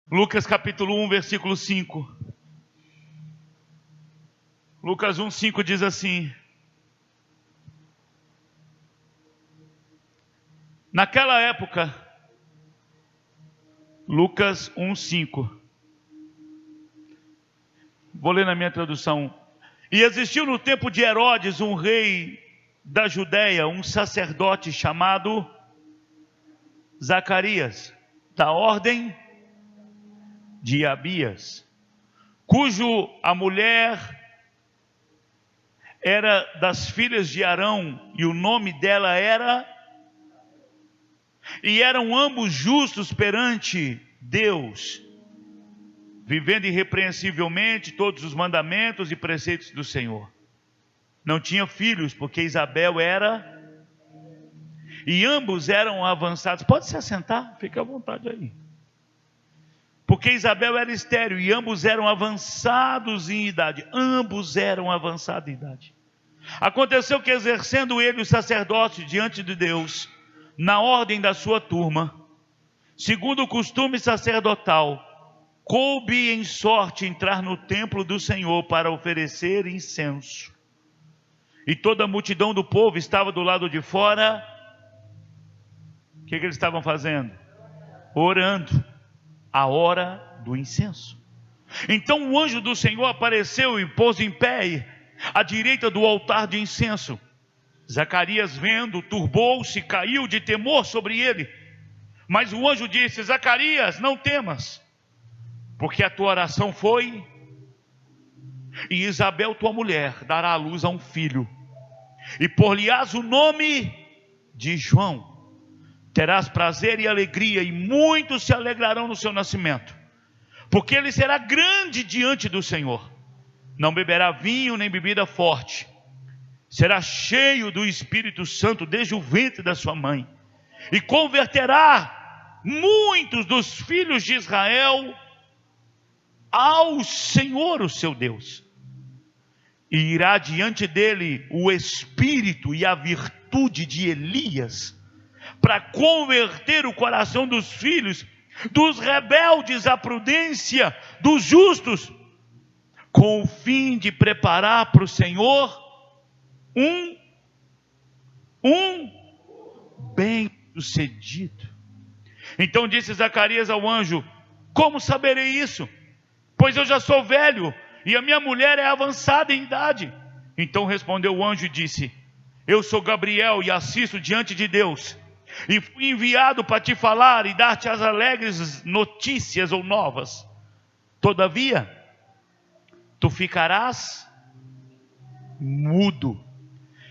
Lucas capítulo 1, versículo 5. Lucas 1, 5 diz assim: naquela época, Lucas 1, 5. Vou ler na minha tradução. E existiu no tempo de Herodes, um rei da Judéia, um sacerdote chamado Zacarias, da ordem de Abias, cujo a mulher era das filhas de Arão, e o nome dela era... E eram ambos justos perante Deus, vivendo irrepreensivelmente todos os mandamentos e preceitos do Senhor. Não tinha filhos, porque Isabel era... E ambos eram avançados. Pode se assentar, fica à vontade aí. Porque Isabel era estéril e ambos eram avançados em idade. Ambos eram avançados em idade. Aconteceu que, exercendo ele o sacerdócio diante de Deus, na ordem da sua turma, segundo o costume sacerdotal, coube em sorte entrar no templo do Senhor para oferecer incenso. E toda a multidão do povo estava do lado de fora. O que eles estavam fazendo? Orando. A hora do incenso. Então o anjo do Senhor apareceu e pôs em pé à direita do altar de incenso. Zacarias, vendo, turbou-se, caiu de temor sobre ele. Mas o anjo disse: Zacarias, não temas, porque a tua oração foi, e Isabel, tua mulher, dará à luz a um filho, e por-lhe-ás o nome de João. Terás prazer e alegria, e muitos se alegrarão no seu nascimento, porque ele será grande diante do Senhor. Não beberá vinho nem bebida forte, será cheio do Espírito Santo desde o ventre da sua mãe, e converterá muitos dos filhos de Israel ao Senhor, o seu Deus. E irá diante dele o Espírito e a virtude de Elias, para converter o coração dos filhos dos rebeldes à prudência dos justos, com o fim de preparar para o Senhor um bem-sucedido. Então disse Zacarias ao anjo: como saberei isso? Pois eu já sou velho e a minha mulher é avançada em idade. Então respondeu o anjo e disse: eu sou Gabriel e assisto diante de Deus, e fui enviado para te falar e dar-te as alegres notícias ou novas. Todavia, tu ficarás mudo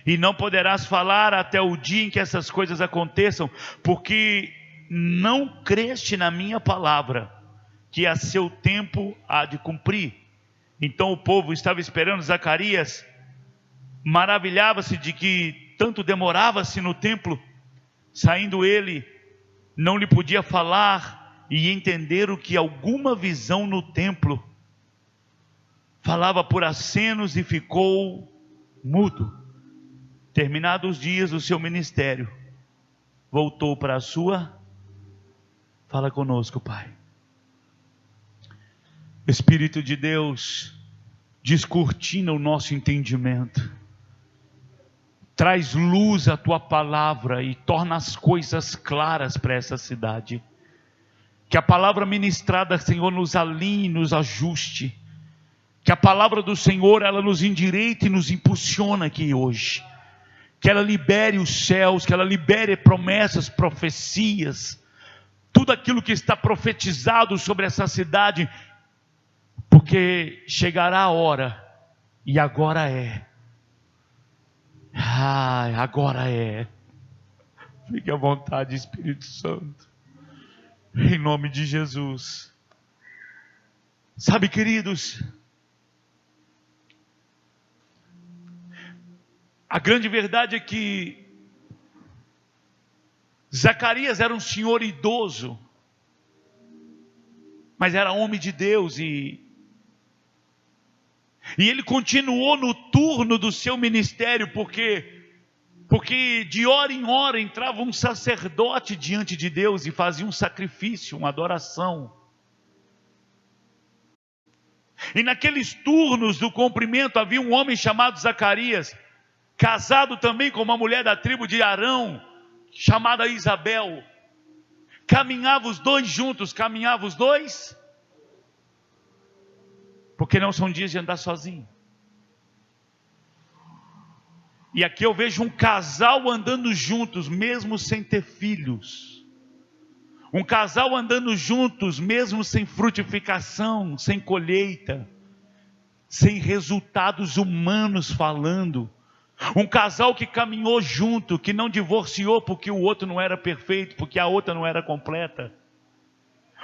e não poderás falar até o dia em que essas coisas aconteçam, porque não creste na minha palavra, que a seu tempo há de cumprir. Então o povo estava esperando Zacarias, maravilhava-se de que tanto demorava-se no templo. Saindo ele, não lhe podia falar e entender o que alguma visão no templo. Falava por acenos e ficou mudo. Terminados os dias do seu ministério, voltou para a sua... Fala conosco, Pai. Espírito de Deus, descortina o nosso entendimento. Traz luz à tua palavra e torna as coisas claras para essa cidade. Que a palavra ministrada, Senhor, nos alinhe, nos ajuste. Que a palavra do Senhor, ela nos endireite e nos impulsiona aqui hoje. Que ela libere os céus, que ela libere promessas, profecias, tudo aquilo que está profetizado sobre essa cidade, porque chegará a hora, e agora é. Agora é. Fique à vontade, Espírito Santo, em nome de Jesus. Sabe, queridos, a grande verdade é que Zacarias era um senhor idoso, mas era homem de Deus, e ele continuou no turno do seu ministério, porque de hora em hora entrava um sacerdote diante de Deus e fazia um sacrifício, uma adoração. E naqueles turnos do cumprimento havia um homem chamado Zacarias, casado também com uma mulher da tribo de Arão, chamada Isabel. Caminhavam os dois juntos, porque não são dias de andar sozinho. E aqui eu vejo um casal andando juntos, mesmo sem ter filhos. Um casal andando juntos, mesmo sem frutificação, sem colheita, sem resultados humanos falando. Um casal que caminhou junto, que não divorciou porque o outro não era perfeito, porque a outra não era completa.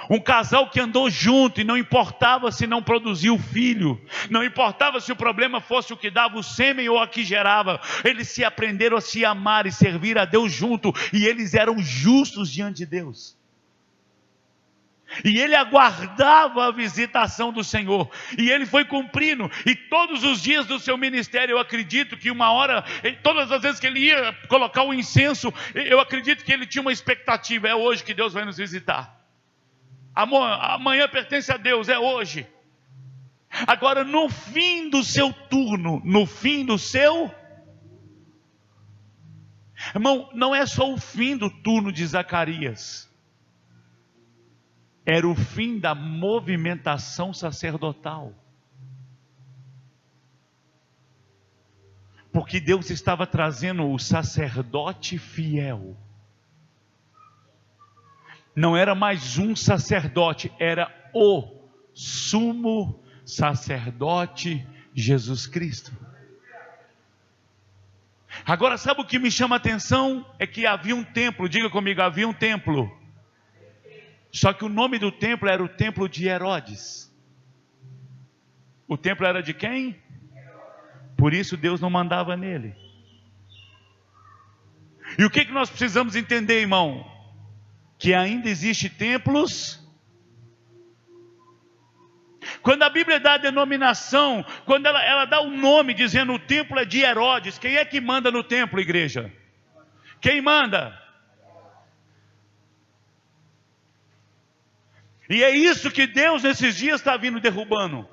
Um casal que andou junto e não importava se não produziu filho, não importava se o problema fosse o que dava o sêmen ou a que gerava, eles se aprenderam a se amar e servir a Deus junto, e eles eram justos diante de Deus. E ele aguardava a visitação do Senhor, e ele foi cumprindo, e todos os dias do seu ministério, eu acredito que uma hora, todas as vezes que ele ia colocar o incenso, eu acredito que ele tinha uma expectativa: é hoje que Deus vai nos visitar, amanhã pertence a Deus, é hoje. Agora, no fim do seu turno, irmão, não é só o fim do turno de Zacarias, era o fim da movimentação sacerdotal. Porque Deus estava trazendo o sacerdote fiel. Não era mais um sacerdote, era o sumo sacerdote Jesus Cristo. Agora, sabe o que me chama a atenção? É que havia um templo, diga comigo, havia um templo. Só que o nome do templo era o templo de Herodes. O templo era de quem? Por isso Deus não mandava nele. E o que nós precisamos entender, irmão? Que ainda existem templos. Quando a Bíblia dá a denominação, quando ela dá o nome dizendo o templo é de Herodes, quem é que manda no templo, igreja? Quem manda? E é isso que Deus nesses dias está vindo derrubando.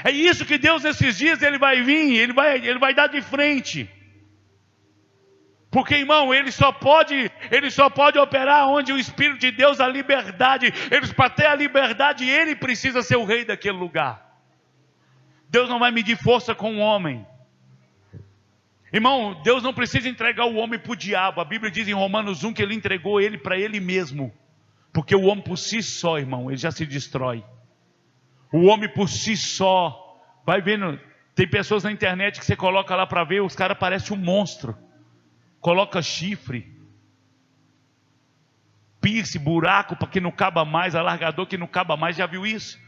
É isso que Deus nesses dias ele vai vir, ele vai dar de frente. Porque, irmão, ele só pode operar onde o Espírito de Deus, a liberdade, para ter a liberdade, ele precisa ser o rei daquele lugar. Deus não vai medir força com o homem. Irmão, Deus não precisa entregar o homem para o diabo. A Bíblia diz em Romanos 1 que ele entregou ele para ele mesmo. Porque o homem por si só, irmão, ele já se destrói. O homem por si só, vai vendo, tem pessoas na internet que você coloca lá para ver, os caras parecem um monstro. Coloca chifre, piercing, buraco para que não caba mais, alargador que não caba mais, já viu isso?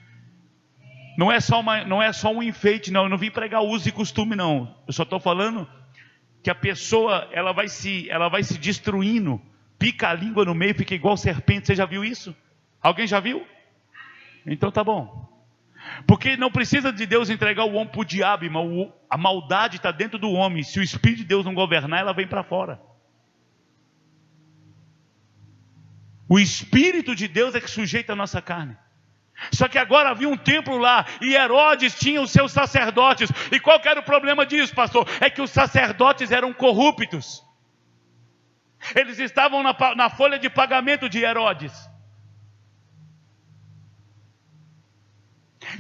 Não é só um enfeite, não. Eu não vim pregar uso e costume, não. Eu só estou falando que a pessoa ela vai se destruindo, pica a língua no meio, fica igual serpente. Você já viu isso? Alguém já viu? Então tá bom. Porque não precisa de Deus entregar o homem para o diabo, irmão. A maldade está dentro do homem. Se o Espírito de Deus não governar, ela vem para fora. O Espírito de Deus é que sujeita a nossa carne. Só que agora havia um templo lá, e Herodes tinha os seus sacerdotes. E qual que era o problema disso, pastor? É que os sacerdotes eram corruptos. Eles estavam na folha de pagamento de Herodes.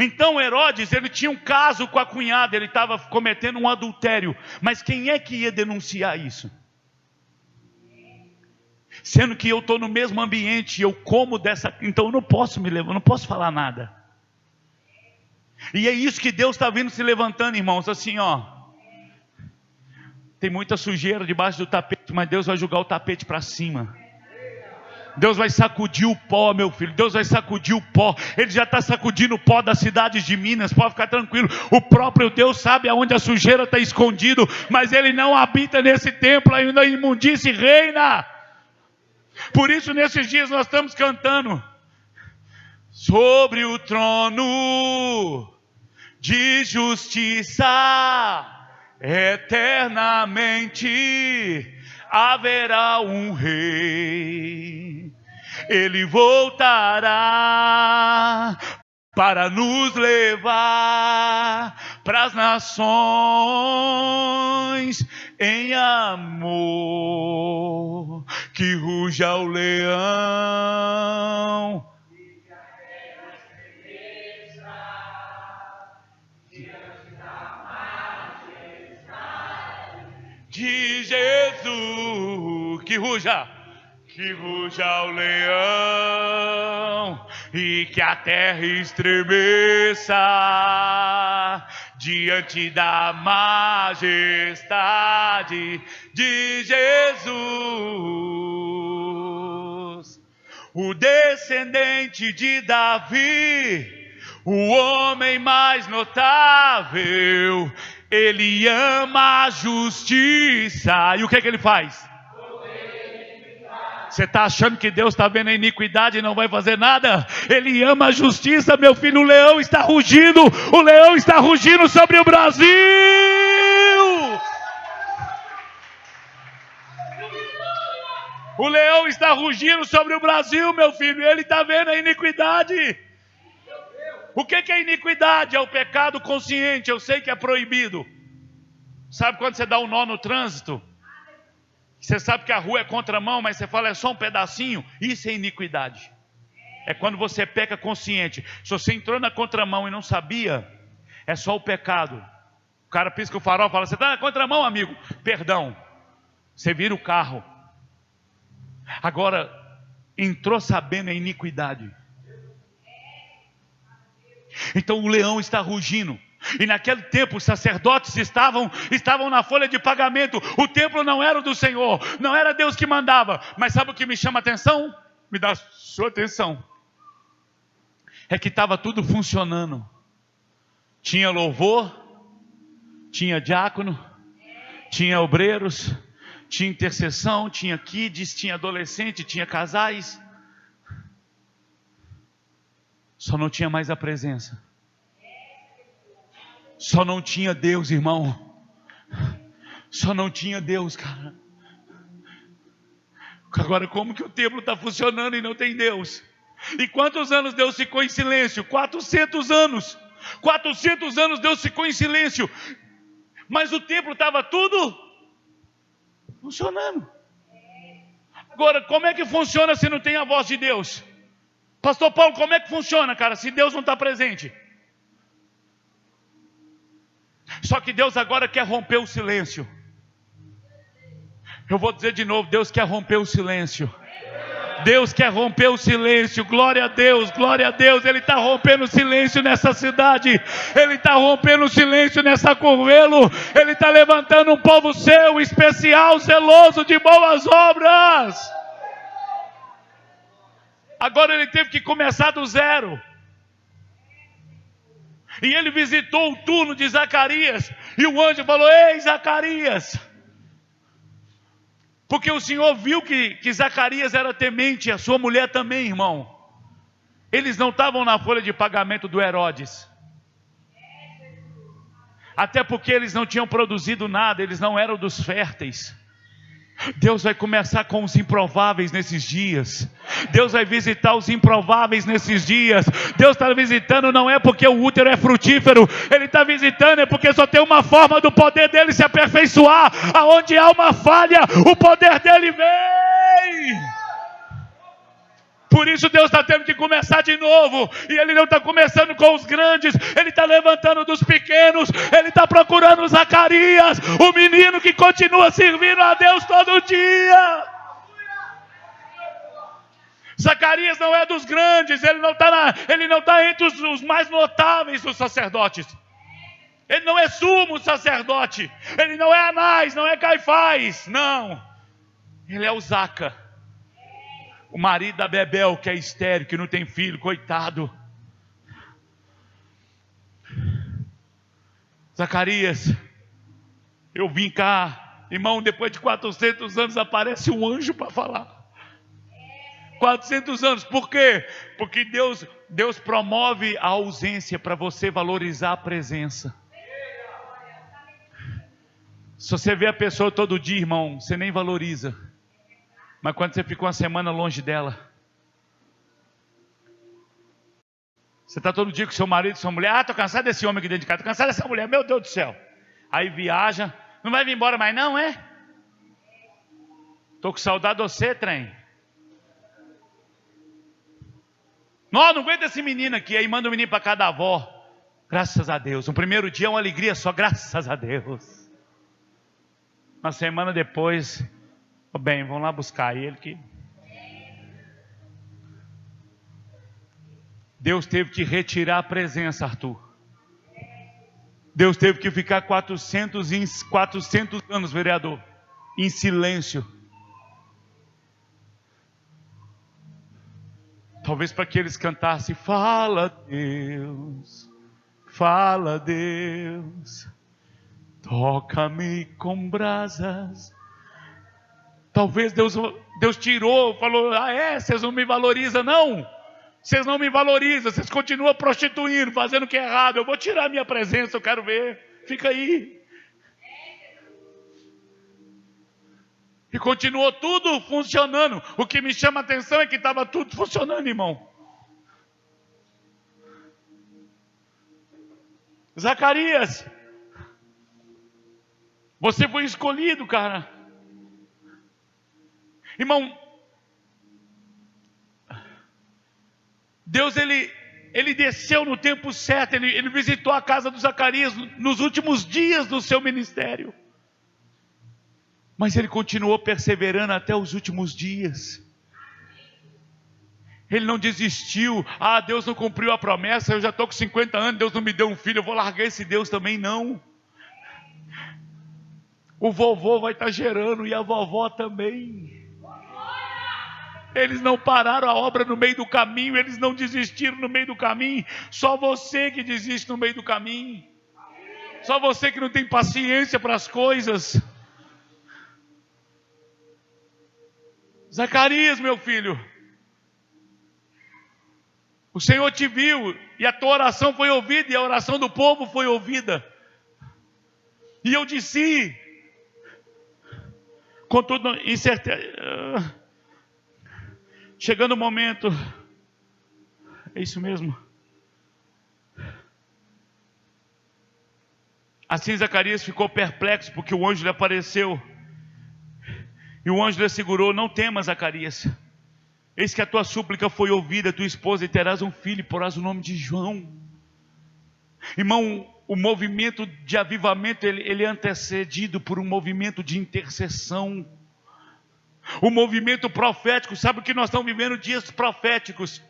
Então Herodes, ele tinha um caso com a cunhada, ele estava cometendo um adultério. Mas quem é que ia denunciar isso? Sendo que eu estou no mesmo ambiente, eu como dessa, então eu não posso me levar, eu não posso falar nada. E é isso que Deus está vindo se levantando, irmãos, assim ó. Tem muita sujeira debaixo do tapete, mas Deus vai jogar o tapete para cima. Deus vai sacudir o pó, meu filho. Deus vai sacudir o pó. Ele já está sacudindo o pó das cidades de Minas. Pode ficar tranquilo. O próprio Deus sabe aonde a sujeira está escondido. Mas Ele não habita nesse templo. Ainda a imundície reina. Por isso nesses dias nós estamos cantando. Sobre o trono de justiça eternamente haverá um rei. Ele voltará para nos levar para as nações em amor, que ruja o leão. De Jesus, que ruja o leão, e que a terra estremeça diante da majestade de Jesus, o descendente de Davi, o homem mais notável. Ele ama a justiça. E o que ele faz? Você está achando que Deus está vendo a iniquidade e não vai fazer nada? Ele ama a justiça, meu filho. O leão está rugindo. O leão está rugindo sobre o Brasil. O leão está rugindo sobre o Brasil, meu filho. Ele está vendo a iniquidade. O que é iniquidade? É o pecado consciente. Eu sei que é proibido. Sabe quando você dá um nó no trânsito? Você sabe que a rua é contramão, mas você fala, é só um pedacinho. Isso é iniquidade. É quando você peca consciente. Se você entrou na contramão e não sabia, é só o pecado. O cara pisca o farol e fala, você está na contramão, amigo. Perdão. Você vira o carro. Agora, entrou sabendo a iniquidade. Então o leão está rugindo. E naquele tempo os sacerdotes estavam na folha de pagamento. O templo não era do Senhor, não era Deus que mandava. Mas sabe o que me chama a atenção? Me dá sua atenção. É que estava tudo funcionando. Tinha louvor, tinha diácono, tinha obreiros, tinha intercessão, tinha kids, tinha adolescente, tinha casais. Só não tinha mais a presença. Só não tinha Deus, irmão. Só não tinha Deus, cara. Agora, como que o templo está funcionando e não tem Deus? E quantos anos Deus ficou em silêncio? 400 anos. 400 anos Deus ficou em silêncio. Mas o templo estava tudo funcionando. Agora, como é que funciona se não tem a voz de Deus? Pastor Paulo, como é que funciona, cara, se Deus não está presente? Só que Deus agora quer romper o silêncio. Eu vou dizer de novo, Deus quer romper o silêncio. Deus quer romper o silêncio. Glória a Deus, glória a Deus. Ele está rompendo o silêncio nessa cidade. Ele está rompendo o silêncio nessa Curvelo. Ele está levantando um povo seu, especial, zeloso de boas obras. Agora ele teve que começar do zero. E ele visitou o turno de Zacarias. E o anjo falou, ei Zacarias. Porque o Senhor viu que Zacarias era temente. A sua mulher também, irmão. Eles não estavam na folha de pagamento do Herodes. Até porque eles não tinham produzido nada. Eles não eram dos férteis. Deus vai começar com os improváveis nesses dias. Deus vai visitar os improváveis nesses dias. Deus está visitando não é porque o útero é frutífero. Ele está visitando é porque só tem uma forma do poder dele se aperfeiçoar. Aonde há uma falha, o poder dele vem. Por isso Deus está tendo que começar de novo. E Ele não está começando com os grandes. Ele está levantando dos pequenos. Ele está procurando Zacarias, o menino que continua servindo a Deus todo dia. Zacarias não é dos grandes. Ele não está entre os mais notáveis dos sacerdotes. Ele não é sumo sacerdote. Ele não é Anás, não é Caifás. Não. Ele é o Zaca. O marido da Bebel, que é estéril, que não tem filho, coitado. Zacarias, eu vim cá, irmão, depois de 400 anos aparece um anjo para falar. 400 anos, por quê? Porque Deus promove a ausência para você valorizar a presença. Se você vê a pessoa todo dia, irmão, você nem valoriza. Mas quando você ficou uma semana longe dela, Você está todo dia com seu marido, sua mulher. Estou cansado desse homem aqui dentro de casa. Estou cansado dessa mulher, meu Deus do céu. Aí viaja. Não vai vir embora mais não, é? Estou com saudade de você, trem. Não aguenta esse menino aqui. Aí manda o menino para casa da avó. Graças a Deus. No primeiro dia é uma alegria só, graças a Deus. Uma semana depois, bem, vamos lá buscar ele que... Deus teve que retirar a presença, Arthur. Deus teve que ficar 400 anos, vereador, em silêncio. Talvez para que eles cantassem: fala Deus, toca-me com brasas. Talvez Deus tirou, falou: vocês não me valorizam não. Vocês não me valorizam, vocês continuam prostituindo, fazendo o que é errado. Eu vou tirar a minha presença, eu quero ver. Fica aí. E continuou tudo funcionando. O que me chama a atenção é que estava tudo funcionando, irmão. Zacarias, você foi escolhido, cara. Irmão, Deus, ele desceu no tempo certo, ele visitou a casa do Zacarias nos últimos dias do seu ministério. Mas ele continuou perseverando até os últimos dias. Ele não desistiu. Deus não cumpriu a promessa, eu já estou com 50 anos, Deus não me deu um filho, eu vou largar esse Deus também, não. O vovô vai estar gerando e a vovó também. Eles não pararam a obra no meio do caminho, eles não desistiram no meio do caminho. Só você que desiste no meio do caminho. Só você que não tem paciência para as coisas. Zacarias, meu filho, o Senhor te viu e a tua oração foi ouvida e a oração do povo foi ouvida. E eu disse, com toda incerteza, chegando o momento, é isso mesmo. Assim Zacarias ficou perplexo, porque o anjo lhe apareceu. E o anjo lhe assegurou: não temas, Zacarias. Eis que a tua súplica foi ouvida, tua esposa, e terás um filho, e porás o nome de João. Irmão, o movimento de avivamento, ele é antecedido por um movimento de intercessão. O movimento profético, sabe o que nós estamos vivendo? Dias proféticos.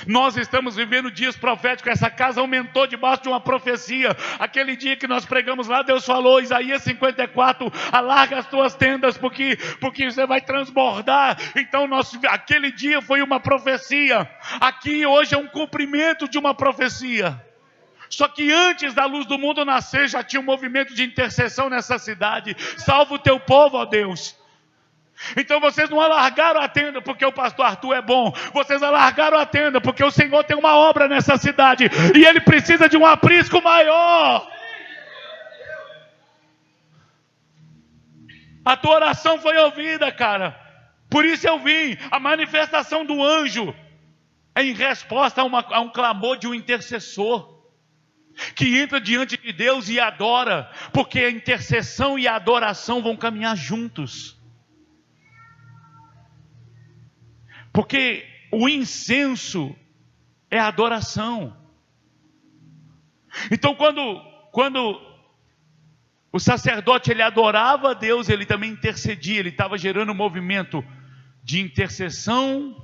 Nós estamos vivendo dias proféticos. Essa casa aumentou debaixo de uma profecia. Aquele dia que nós pregamos lá, Deus falou, Isaías 54, alarga as tuas tendas, porque você vai transbordar. Então aquele dia foi uma profecia. Aqui hoje é um cumprimento de uma profecia. Só que antes da luz do mundo nascer, já tinha um movimento de intercessão nessa cidade. Salva o teu povo, ó Deus. Então vocês não alargaram a tenda porque o pastor Arthur é bom. Vocês alargaram a tenda porque o Senhor tem uma obra nessa cidade e Ele precisa de um aprisco maior. A tua oração foi ouvida, cara. Por isso eu vim. A manifestação do anjo é em resposta a um clamor de um intercessor que entra diante de Deus e adora, porque a intercessão e a adoração vão caminhar juntos. Porque o incenso é adoração. Então quando o sacerdote ele adorava a Deus, ele também intercedia, ele estava gerando um movimento de intercessão.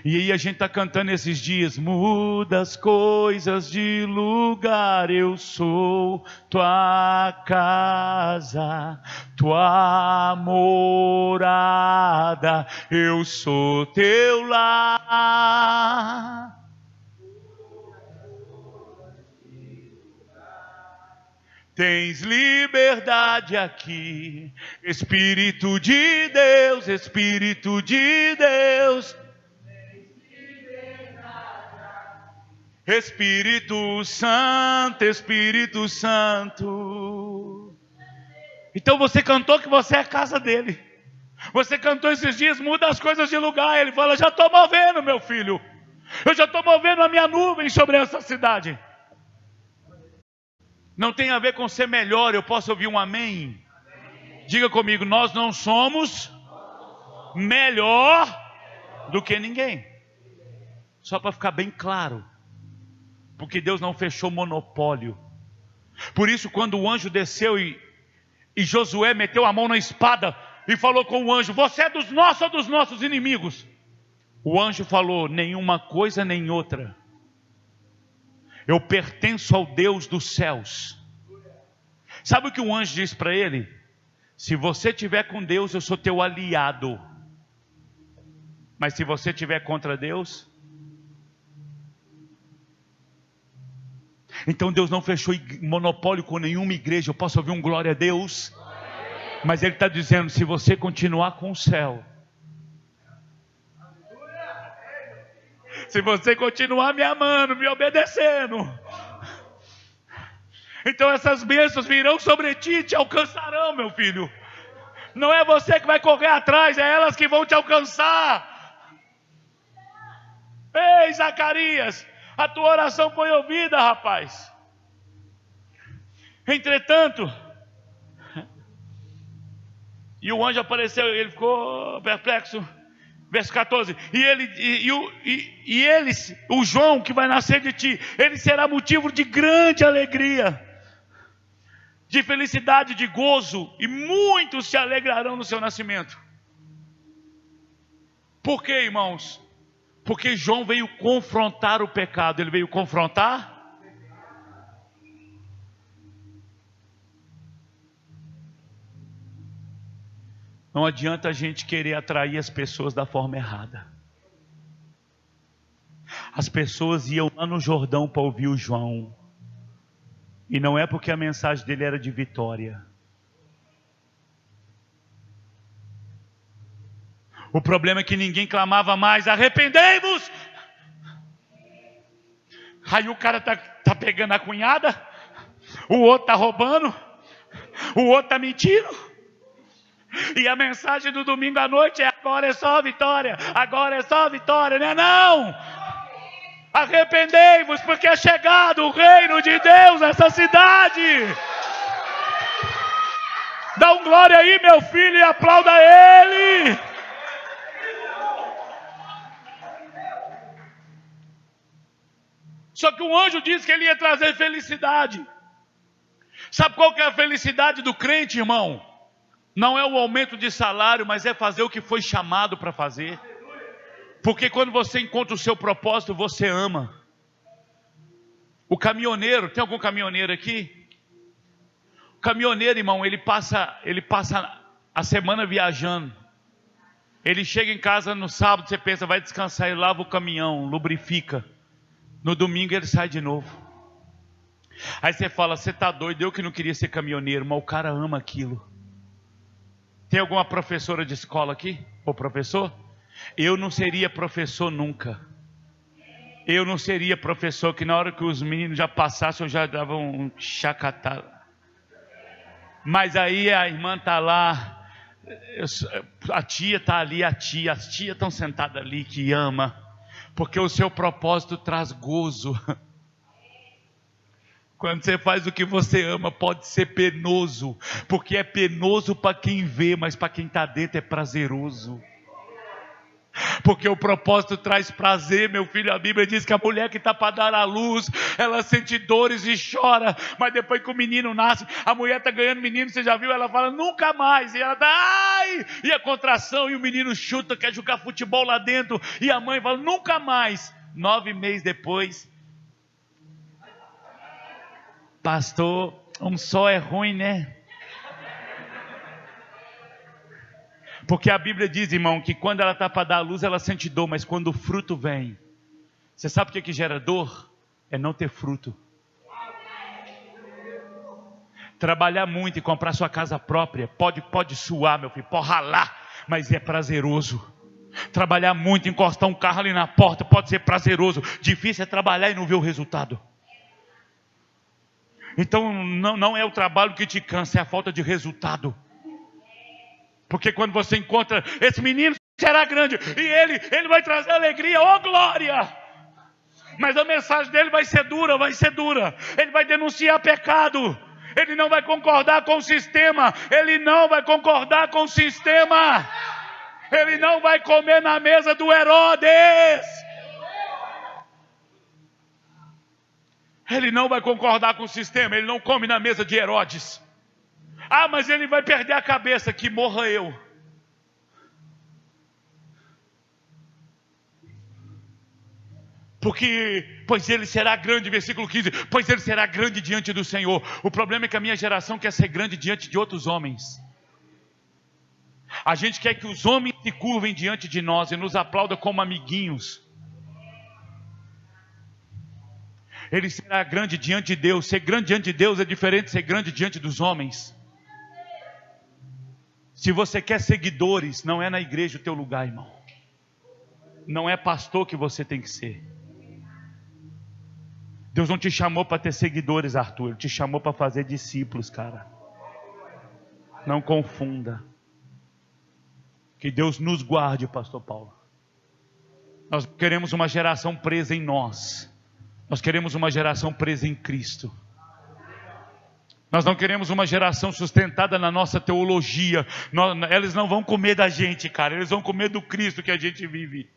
E aí a gente está cantando esses dias: muda as coisas de lugar, eu sou tua casa, tua morada, eu sou teu lar. Tens liberdade aqui, Espírito de Deus, Espírito de Deus. Espírito Santo, Espírito Santo. Então você cantou que você é a casa dele. Você cantou esses dias, muda as coisas de lugar. Ele fala, já estou movendo, meu filho. Eu já estou movendo a minha nuvem sobre essa cidade. Não tem a ver com ser melhor. Eu posso ouvir um amém? Diga comigo, nós não somos melhor do que ninguém. Só para ficar bem claro. Porque Deus não fechou monopólio. Por isso quando o anjo desceu e Josué meteu a mão na espada e falou com o anjo, você é dos nossos ou dos nossos inimigos? O anjo falou, nenhuma coisa nem outra. Eu pertenço ao Deus dos céus. Sabe o que o anjo disse para ele? Se você estiver com Deus, eu sou teu aliado. Mas se você estiver contra Deus... Então Deus não fechou monopólio com nenhuma igreja. Eu posso ouvir um glória a Deus? Mas Ele está dizendo, se você continuar com o céu, se você continuar me amando, me obedecendo, então essas bênçãos virão sobre ti e te alcançarão, meu filho. Não é você que vai correr atrás, é elas que vão te alcançar. Ei, Zacarias, a tua oração foi ouvida, rapaz. Entretanto, e o anjo apareceu, ele ficou perplexo. Verso 14, o João que vai nascer de ti, ele será motivo de grande alegria, de felicidade, de gozo, e muitos se alegrarão no seu nascimento. Por quê, irmãos? Porque João veio confrontar o pecado. Ele veio confrontar? Não adianta a gente querer atrair as pessoas da forma errada. As pessoas iam lá no Jordão para ouvir o João. E não é porque a mensagem dele era de vitória. O problema é que ninguém clamava mais, arrependei-vos. Aí o cara tá pegando a cunhada, o outro tá roubando, o outro tá mentindo. E a mensagem do domingo à noite é, agora é só vitória, agora é só vitória, não é não? Arrependei-vos, porque é chegado o reino de Deus nessa cidade. Dá um glória aí, meu filho, e aplauda Ele. Só que o anjo disse que ele ia trazer felicidade. Sabe qual que é a felicidade do crente, irmão? Não é o aumento de salário, mas é fazer o que foi chamado para fazer. Porque quando você encontra o seu propósito, você ama. O caminhoneiro, tem algum caminhoneiro aqui? O caminhoneiro, irmão, ele passa a semana viajando. Ele chega em casa no sábado, você pensa, vai descansar, ele lava o caminhão, lubrifica. No domingo ele sai de novo. Aí você fala, você está doido, eu que não queria ser caminhoneiro, mas o cara ama aquilo. Tem alguma professora de escola aqui? Ou professor? Eu não seria professor nunca. Eu não seria professor que na hora que os meninos já passassem eu já dava um chacatá. Mas aí a irmã está lá, a tia está ali, as tias estão sentadas ali que ama. Porque o seu propósito traz gozo. Quando você faz o que você ama, pode ser penoso. Porque é penoso para quem vê, mas para quem está dentro é prazeroso. Porque o propósito traz prazer, meu filho. A Bíblia diz que a mulher que está para dar à luz, ela sente dores e chora. Mas depois que o menino nasce, a mulher está ganhando menino, você já viu? Ela fala, nunca mais. E ela dá, ai! E a contração, e o menino chuta, quer jogar futebol lá dentro. E a mãe fala, nunca mais. 9 meses depois, pastor, um só é ruim, né? Porque a Bíblia diz, irmão, que quando ela está para dar a luz, ela sente dor, mas quando o fruto vem, você sabe o que gera dor? É não ter fruto. Trabalhar muito e comprar sua casa própria, pode suar, meu filho, pode ralar, mas é prazeroso. Trabalhar muito, encostar um carro ali na porta, pode ser prazeroso. Difícil é trabalhar e não ver o resultado. Então não é o trabalho que te cansa, é a falta de resultado. Porque quando você encontra esse menino, será grande, e ele vai trazer alegria, oh glória! Mas a mensagem dele vai ser dura, ele vai denunciar pecado, ele não vai concordar com o sistema, ele não vai comer na mesa do Herodes, ele não vai concordar com o sistema, ele não come na mesa de Herodes. Ah, mas ele vai perder a cabeça, que morra eu. Pois ele será grande, versículo 15, pois ele será grande diante do Senhor. O problema é que a minha geração quer ser grande diante de outros homens. A gente quer que os homens se curvem diante de nós e nos aplaudam como amiguinhos. Ele será grande diante de Deus. Ser grande diante de Deus é diferente de ser grande diante dos homens. Se você quer seguidores, não é na igreja o teu lugar, irmão. Não é pastor que você tem que ser. Deus não te chamou para ter seguidores, Arthur. Ele te chamou para fazer discípulos, cara. Não confunda. Que Deus nos guarde, pastor Paulo. Nós queremos uma geração presa em nós. Nós queremos uma geração presa em Cristo. Nós não queremos uma geração sustentada na nossa teologia. Eles não vão comer da gente, cara. Eles vão comer do Cristo que a gente vive.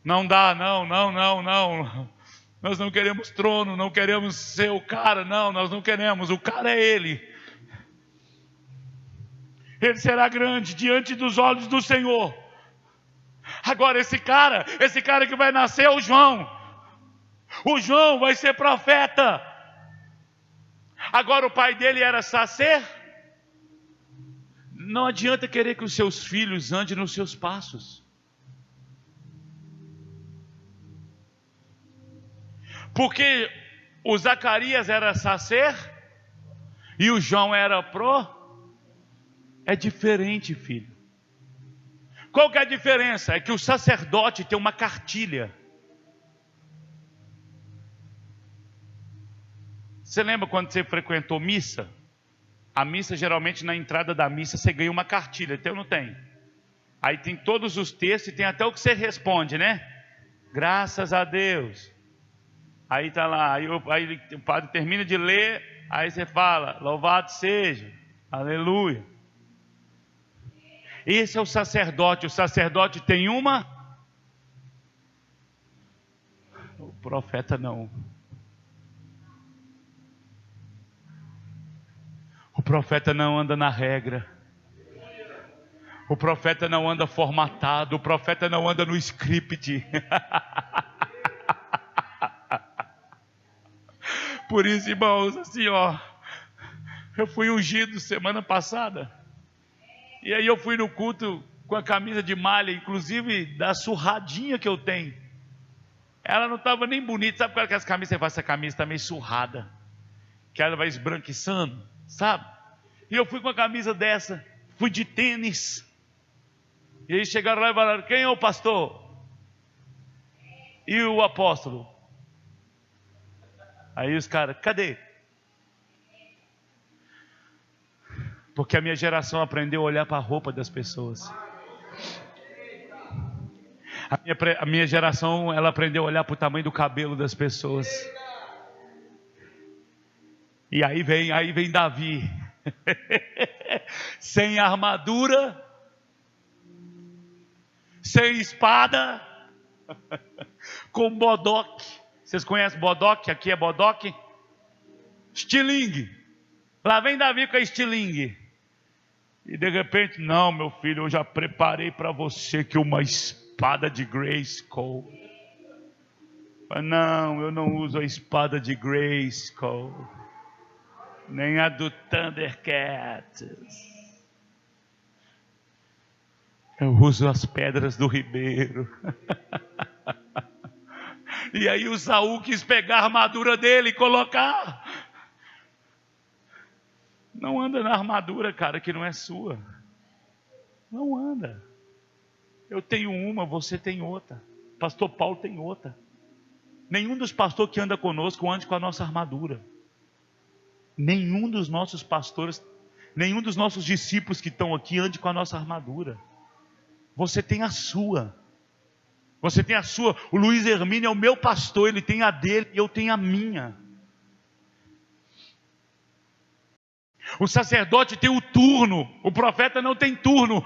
Não dá, não. Nós não queremos trono, não queremos ser o cara, não, nós não queremos, o cara é Ele. Ele será grande diante dos olhos do Senhor. Agora esse cara que vai nascer é o João. O João vai ser profeta. Agora o pai dele era sacer. Não adianta querer que os seus filhos andem nos seus passos. Porque o Zacarias era sacer e o João era É diferente, filho. Qual que é a diferença? É que o sacerdote tem uma cartilha. Você lembra quando você frequentou missa? A missa, geralmente na entrada da missa você ganha uma cartilha, então não tem. Aí tem todos os textos e tem até o que você responde, né? Graças a Deus. Aí está lá, aí o padre termina de ler, aí você fala, louvado seja, aleluia. Esse é o sacerdote tem uma... O profeta não. O profeta não anda na regra. O profeta não anda formatado, o profeta não anda no script. Por isso, irmãos, assim, eu fui ungido semana passada, e aí eu fui no culto com a camisa de malha, inclusive da surradinha que eu tenho. Ela não estava nem bonita, sabe qual é que as camisas, você faz, essa camisa está meio surrada, que ela vai esbranquiçando, sabe? E eu fui com a camisa dessa, fui de tênis, e aí chegaram lá e falaram, quem é o pastor? E o apóstolo? Aí os caras, cadê? Porque a minha geração aprendeu a olhar para a roupa das pessoas. A minha geração, ela aprendeu a olhar para o tamanho do cabelo das pessoas. E aí vem Davi, sem armadura, sem espada, com bodoque. Vocês conhecem bodoque? Aqui é bodoque. Estilingue. Lá vem Davi com a estilingue. E de repente, não, meu filho, eu já preparei para você que uma espada de Grayskull. Não, eu não uso a espada de Grayskull, nem a do Thundercats. Eu uso as pedras do ribeiro. E aí o Saul quis pegar a armadura dele e colocar. Não anda na armadura, cara, que não é sua. Não anda. Eu tenho uma, você tem outra. Pastor Paulo tem outra. Nenhum dos pastores que anda conosco ande com a nossa armadura. Nenhum dos nossos pastores Nenhum dos nossos discípulos que estão aqui ande com a nossa armadura. Você tem a sua. Você tem a sua. O Luiz Hermínio é o meu pastor, ele tem a dele e eu tenho a minha. O sacerdote tem o turno, o profeta não tem turno.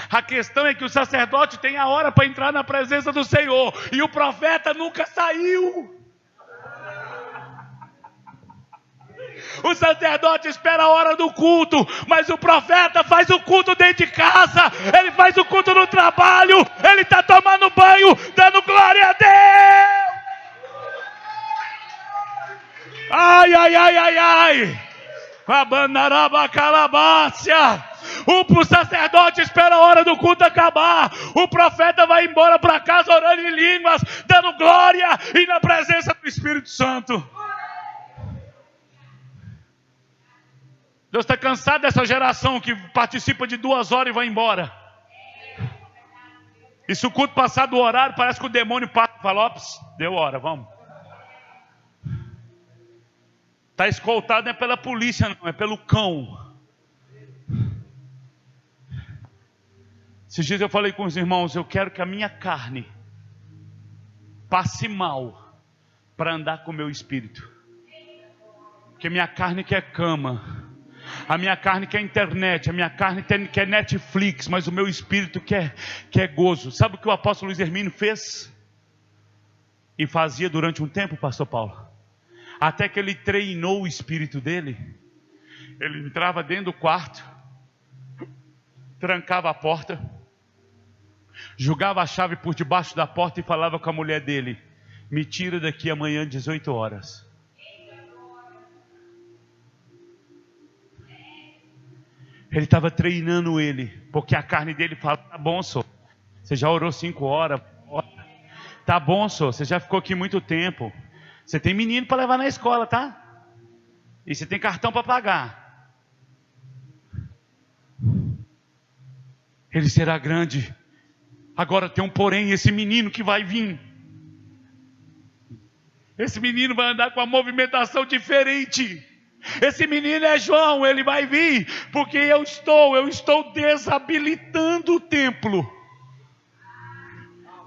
A questão é que o sacerdote tem a hora para entrar na presença do Senhor, e o profeta nunca saiu. O sacerdote espera a hora do culto, mas o profeta faz o culto dentro de casa, ele faz o culto no trabalho, ele está tomando banho, dando glória a Deus. Ai, ai, ai, ai, ai. O sacerdote espera a hora do culto acabar, o profeta vai embora para casa orando em línguas, dando glória e na presença do Espírito Santo. Deus está cansado dessa geração que participa de 2 horas e vai embora. E se o culto passar do horário, parece que o demônio passa e fala: ops, deu hora, vamos. Está escoltado não é pela polícia, não, é pelo cão. Esses dias eu falei com os irmãos: eu quero que a minha carne passe mal para andar com o meu espírito. Porque minha carne quer cama, a minha carne quer internet, a minha carne quer Netflix, mas o meu espírito quer gozo. Sabe o que o apóstolo Luiz Hermínio fez? E fazia durante um tempo, pastor Paulo? Até que ele treinou o espírito dele. Ele entrava dentro do quarto, trancava a porta, jogava a chave por debaixo da porta e falava com a mulher dele: me tira daqui amanhã 18 horas. Ele estava treinando ele, porque a carne dele fala: tá bom, senhor, você já orou 5 horas, tá bom, senhor, você já ficou aqui muito tempo, você tem menino para levar na escola, tá? E você tem cartão para pagar. Ele será grande. Agora tem um porém: esse menino que vai vir, esse menino vai andar com uma movimentação diferente. Esse menino é João, ele vai vir, porque eu estou desabilitando o templo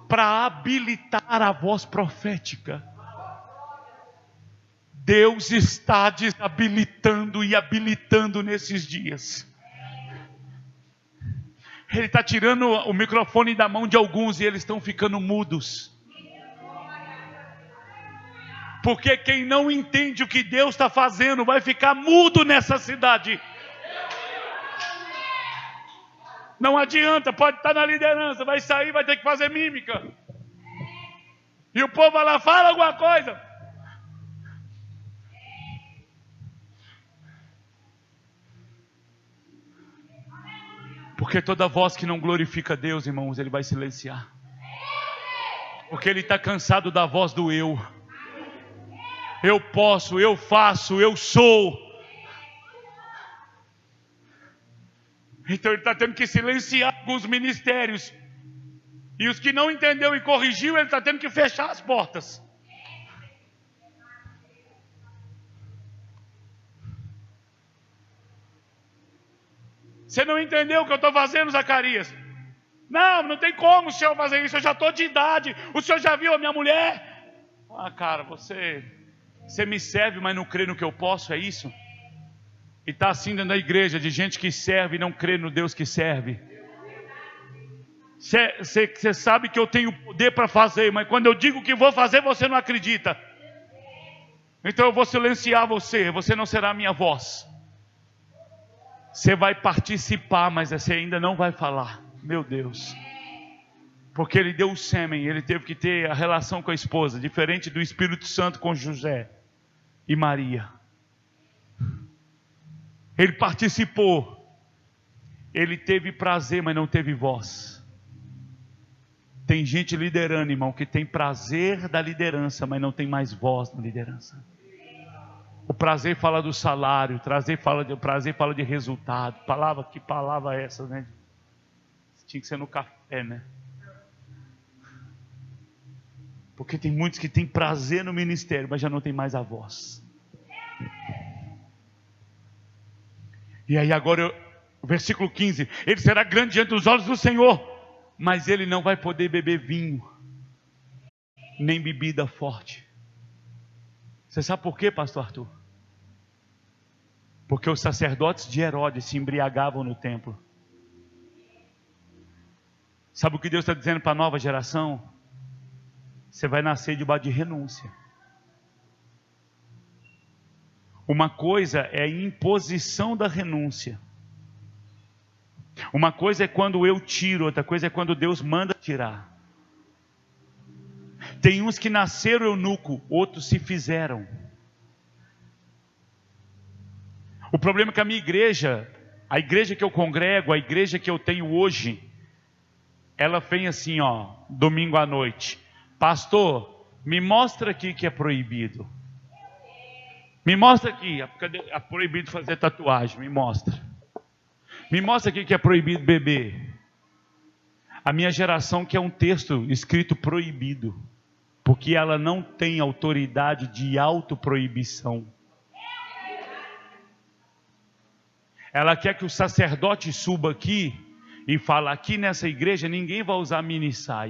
para habilitar a voz profética. Deus está desabilitando e habilitando nesses dias. Ele está tirando o microfone da mão de alguns e eles estão ficando mudos. Porque quem não entende o que Deus está fazendo vai ficar mudo nessa cidade. Não adianta, pode estar na liderança, vai sair, vai ter que fazer mímica. E o povo vai lá, fala alguma coisa. Porque toda voz que não glorifica Deus, irmãos, ele vai silenciar. Porque ele está cansado da voz do eu. Eu posso, eu faço, eu sou. Então ele está tendo que silenciar alguns ministérios. E os que não entendeu e corrigiu, ele está tendo que fechar as portas. Você não entendeu o que eu estou fazendo, Zacarias? Não tem como o senhor fazer isso, eu já estou de idade. O senhor já viu a minha mulher? Ah, cara, você me serve, mas não crê no que eu posso, é isso? E está assim dentro da igreja, de gente que serve e não crê no Deus que serve. Você sabe que eu tenho poder para fazer, mas quando eu digo que vou fazer, você não acredita. Então eu vou silenciar você, você não será a minha voz. Você vai participar, mas você ainda não vai falar. Meu Deus. Porque ele deu o sêmen, ele teve que ter a relação com a esposa, diferente do Espírito Santo com José e Maria. Ele participou, ele teve prazer, mas não teve voz. Tem gente liderando, irmão, que tem prazer da liderança, mas não tem mais voz na liderança. O prazer fala do salário, o prazer fala de resultado. Que palavra é essa, né? Tinha que ser no café, né? Porque tem muitos que têm prazer no ministério, mas já não tem mais a voz. E aí agora, o versículo 15, ele será grande diante dos olhos do Senhor, mas ele não vai poder beber vinho, nem bebida forte. Você sabe por quê, pastor Arthur? Porque os sacerdotes de Herodes se embriagavam no templo. Sabe o que Deus está dizendo para a nova geração? Você vai nascer debaixo de renúncia. Uma coisa é a imposição da renúncia. Uma coisa é quando eu tiro, outra coisa é quando Deus manda tirar. Tem uns que nasceram eunuco, outros se fizeram. O problema é que a minha igreja, a igreja que eu congrego, a igreja que eu tenho hoje, ela vem assim, domingo à noite. Pastor, me mostra aqui que é proibido. Me mostra aqui, é proibido fazer tatuagem, me mostra. Me mostra aqui que é proibido beber. A minha geração quer um texto escrito proibido, porque ela não tem autoridade de autoproibição. Ela quer que o sacerdote suba aqui e fale: aqui nessa igreja ninguém vai usar mini saia.